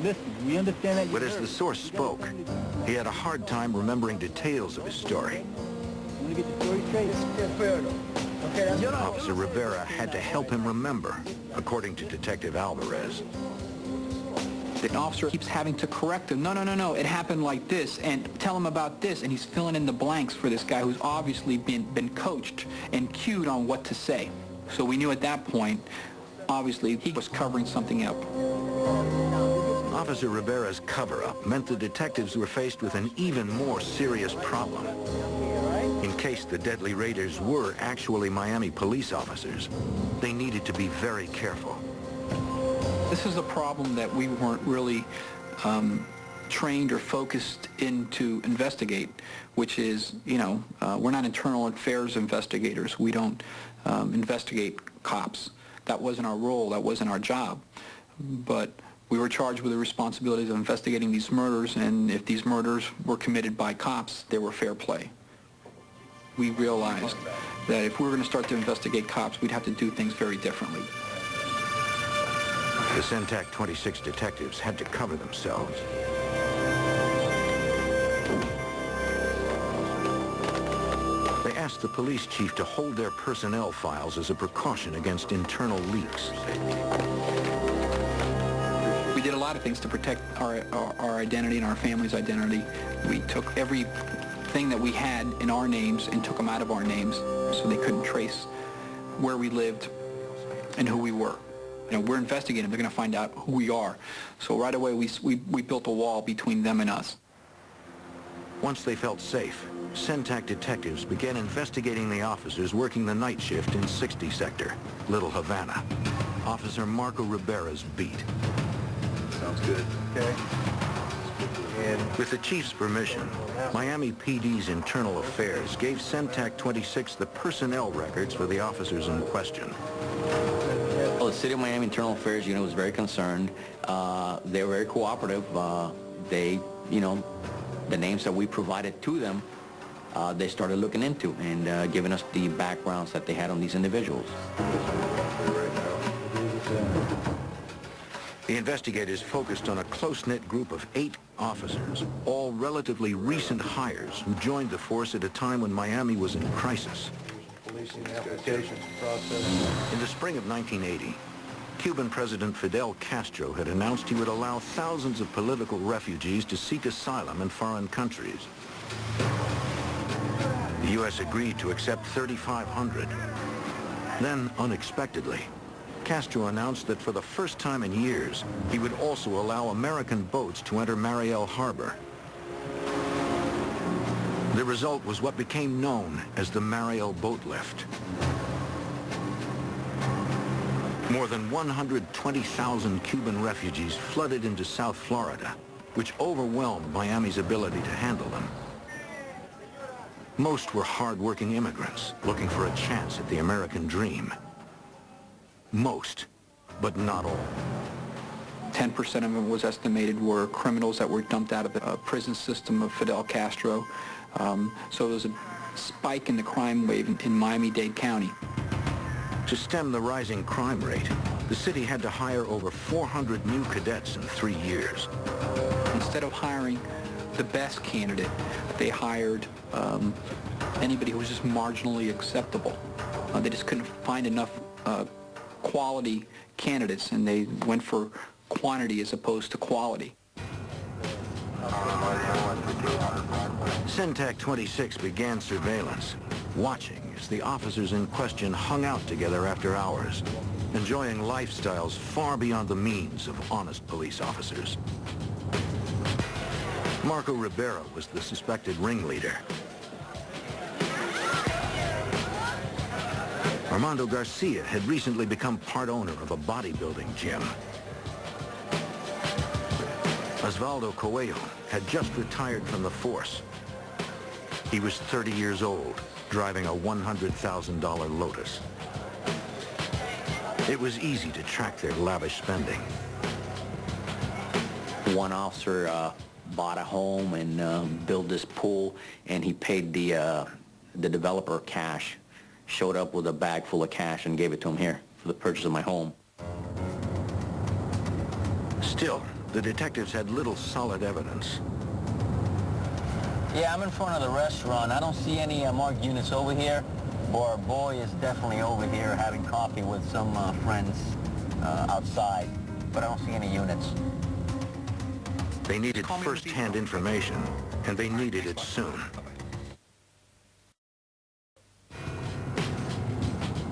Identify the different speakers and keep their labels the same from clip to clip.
Speaker 1: listen, we understand that.
Speaker 2: But as the source spoke, he had a hard time remembering details of his story.
Speaker 1: Want to get the story straight?
Speaker 2: Officer Rivera had to help him remember, according to Detective Alvarez.
Speaker 3: The officer keeps having to correct him. No, it happened like this, and tell him about this, and he's filling in the blanks for this guy who's obviously been coached and cued on what to say. So we knew at that point, obviously, he was covering something up.
Speaker 2: Officer Rivera's cover-up meant the detectives were faced with an even more serious problem. In case the deadly raiders were actually Miami police officers, they needed to be very careful.
Speaker 3: This is a problem that we weren't really trained or focused in to investigate, which is, we're not internal affairs investigators. We don't investigate cops. That wasn't our role. That wasn't our job. But we were charged with the responsibilities of investigating these murders, and if these murders were committed by cops, they were fair play. We realized that if we were going to start to investigate cops, we'd have to do things very differently.
Speaker 2: The Centac 26 detectives had to cover themselves. They asked the police chief to hold their personnel files as a precaution against internal leaks.
Speaker 3: We did a lot of things to protect our identity and our family's identity. We took everything that we had in our names and took them out of our names so they couldn't trace where we lived and who we were. We're investigating. They're going to find out who we are. So right away, we built a wall between them and us.
Speaker 2: Once they felt safe, Centac detectives began investigating the officers working the night shift in 60 Sector, Little Havana. Officer Marco Rivera's beat.
Speaker 4: Sounds good. Okay.
Speaker 2: And with the chief's permission, Miami PD's Internal Affairs gave Centac 26 the personnel records for the officers in question.
Speaker 5: Well, the City of Miami Internal Affairs Unit was very concerned. They were very cooperative. The names that we provided to them, they started looking into and giving us the backgrounds that they had on these individuals.
Speaker 2: The investigators focused on a close-knit group of 8 officers, all relatively recent hires who joined the force at a time when Miami was in crisis. In the spring of 1980, Cuban President Fidel Castro had announced he would allow thousands of political refugees to seek asylum in foreign countries. The U.S. agreed to accept 3,500. Then, unexpectedly, Castro announced that for the first time in years, he would also allow American boats to enter Mariel Harbor. The result was what became known as the Mariel Boat Lift. More than 120,000 Cuban refugees flooded into South Florida, which overwhelmed Miami's ability to handle them. Most were hard-working immigrants looking for a chance at the American dream. Most, but not all.
Speaker 3: 10% of them was estimated were criminals that were dumped out of the prison system of Fidel Castro. So there was a spike in the crime wave in Miami-Dade County.
Speaker 2: To stem the rising crime rate, the city had to hire over 400 new cadets in 3 years.
Speaker 3: Instead of hiring the best candidate, they hired anybody who was just marginally acceptable. They just couldn't find enough quality candidates, and they went for quantity as opposed to quality.
Speaker 2: Centac 26 began surveillance, watching as the officers in question hung out together after hours, enjoying lifestyles far beyond the means of honest police officers. Marco Rivera was the suspected ringleader. Armando Garcia had recently become part owner of a bodybuilding gym. Osvaldo Coelho had just retired from the force. He was 30 years old, driving a $100,000 Lotus. It was easy to track their lavish spending.
Speaker 5: One officer bought a home and built this pool, and he paid the developer cash. Showed up with a bag full of cash and gave it to him here for the purchase of my home.
Speaker 2: Still, the detectives had little solid evidence.
Speaker 5: Yeah, I'm in front of the restaurant. I don't see any marked units over here. But our boy is definitely over here having coffee with some friends outside. But I don't see any units.
Speaker 2: They needed first-hand information, and they needed it soon.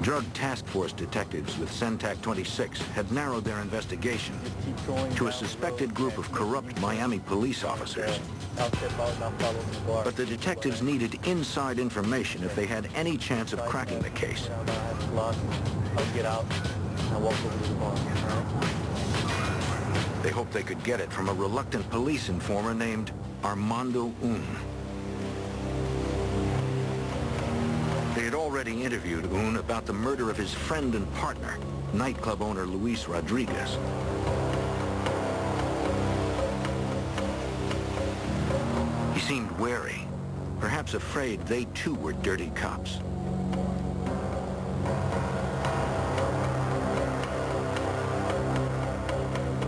Speaker 2: Drug Task Force detectives with Centak 26 had narrowed their investigation to a suspected group of corrupt Miami police officers. But the detectives needed inside information if they had any chance of cracking the case. They hoped they could get it from a reluctant police informer named Armando Un. They had already interviewed Un about the murder of his friend and partner, nightclub owner Luis Rodriguez. He seemed wary, perhaps afraid they too were dirty cops.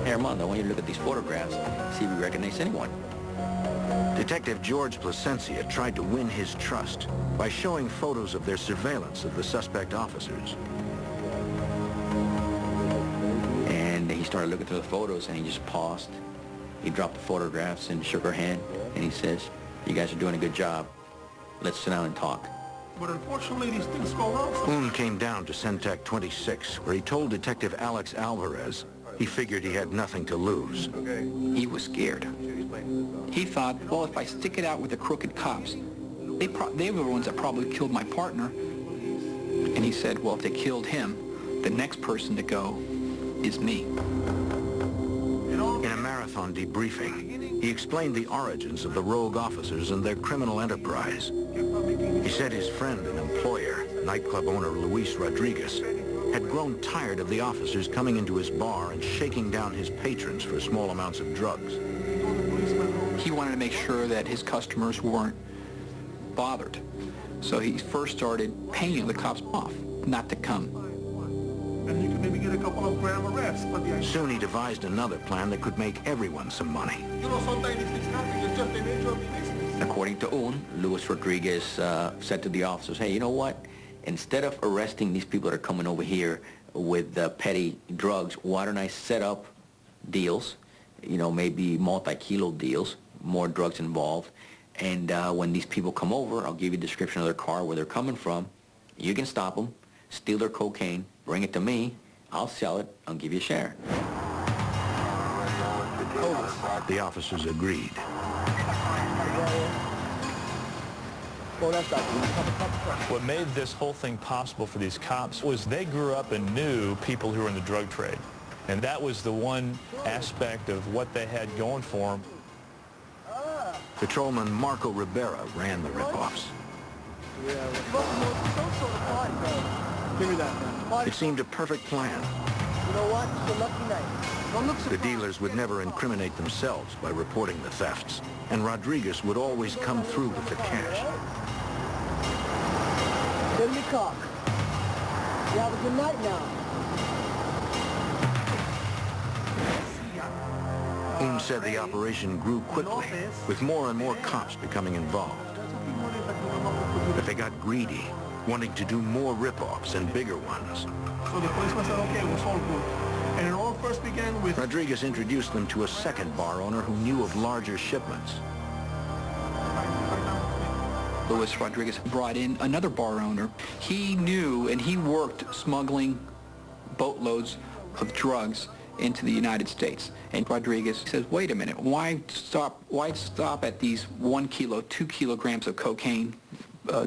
Speaker 5: Hey, Armando, I want you to look at these photographs, see if you recognize anyone.
Speaker 2: Detective George Placencia tried to win his trust by showing photos of their surveillance of the suspect officers.
Speaker 5: And he started looking through the photos, and he just paused. He dropped the photographs and shook her hand, and he says, "You guys are doing a good job. Let's sit down and talk."
Speaker 6: But unfortunately, these things go wrong.
Speaker 2: Un came down to Centak 26, where he told Detective Alex Alvarez he figured he had nothing to lose.
Speaker 3: He was scared. He thought, well, if I stick it out with the crooked cops, they were the ones that probably killed my partner. And he said, well, if they killed him, the next person to go is me.
Speaker 2: In a marathon debriefing, he explained the origins of the rogue officers and their criminal enterprise. He said his friend and employer, nightclub owner Luis Rodriguez, had grown tired of the officers coming into his bar and shaking down his patrons for small amounts of drugs.
Speaker 3: He wanted to make sure that his customers weren't bothered. So he first started paying the cops off not to come.
Speaker 6: And you can maybe get a couple of gram arrests. But
Speaker 2: Soon he devised another plan that could make everyone some money.
Speaker 6: you know, sometimes these things happen. It's just the nature of the business.
Speaker 5: According to Un, Luis Rodriguez said to the officers, hey, you know what? Instead of arresting these people that are coming over here with petty drugs, why don't I set up deals, you know, maybe multi-kilo deals, more drugs involved, and when these people come over, I'll give you a description of their car, where they're coming from. You can stop them, steal their cocaine, bring it to me, I'll sell it, I'll give you a share.
Speaker 2: The officers agreed.
Speaker 7: What made this whole thing possible for these cops was they grew up and knew people who were in the drug trade. And that was the one aspect of what they had going for them.
Speaker 2: Patrolman Marco Rivera ran the ripoffs.
Speaker 1: Give me that.
Speaker 2: It seemed a perfect plan.
Speaker 1: You know what? It's a lucky night. Don't look
Speaker 2: The
Speaker 1: surprised.
Speaker 2: dealers would never incriminate themselves by reporting the thefts, and Rodriguez would always come through with the cash.
Speaker 1: Give me cock. You have a good night now.
Speaker 2: Un said the operation grew quickly, with more and more cops becoming involved. But they got greedy, wanting to do more rip-offs and bigger ones.
Speaker 6: So the policeman said, okay, it was all good. And it all first began with...
Speaker 2: Rodriguez introduced them to a second bar owner who knew of larger shipments.
Speaker 3: Luis Rodriguez brought in another bar owner. He knew and he worked smuggling boatloads of drugs into the United States. And Rodriguez says, wait a minute, why stop at these 1 kilo, 2 kilograms of cocaine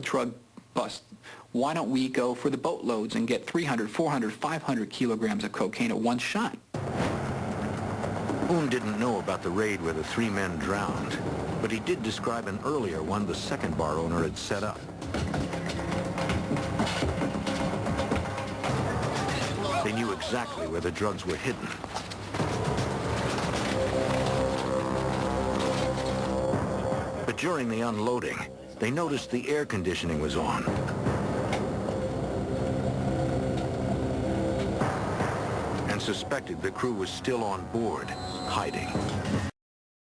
Speaker 3: drug bust? Why don't we go for the boatloads and get 300, 400, 500 kilograms of cocaine at one shot?
Speaker 2: Un didn't know about the raid where the 3 men drowned, but he did describe an earlier one the second bar owner had set up. They knew exactly where the drugs were hidden. But during the unloading, they noticed the air conditioning was on. And suspected the crew was still on board. hiding.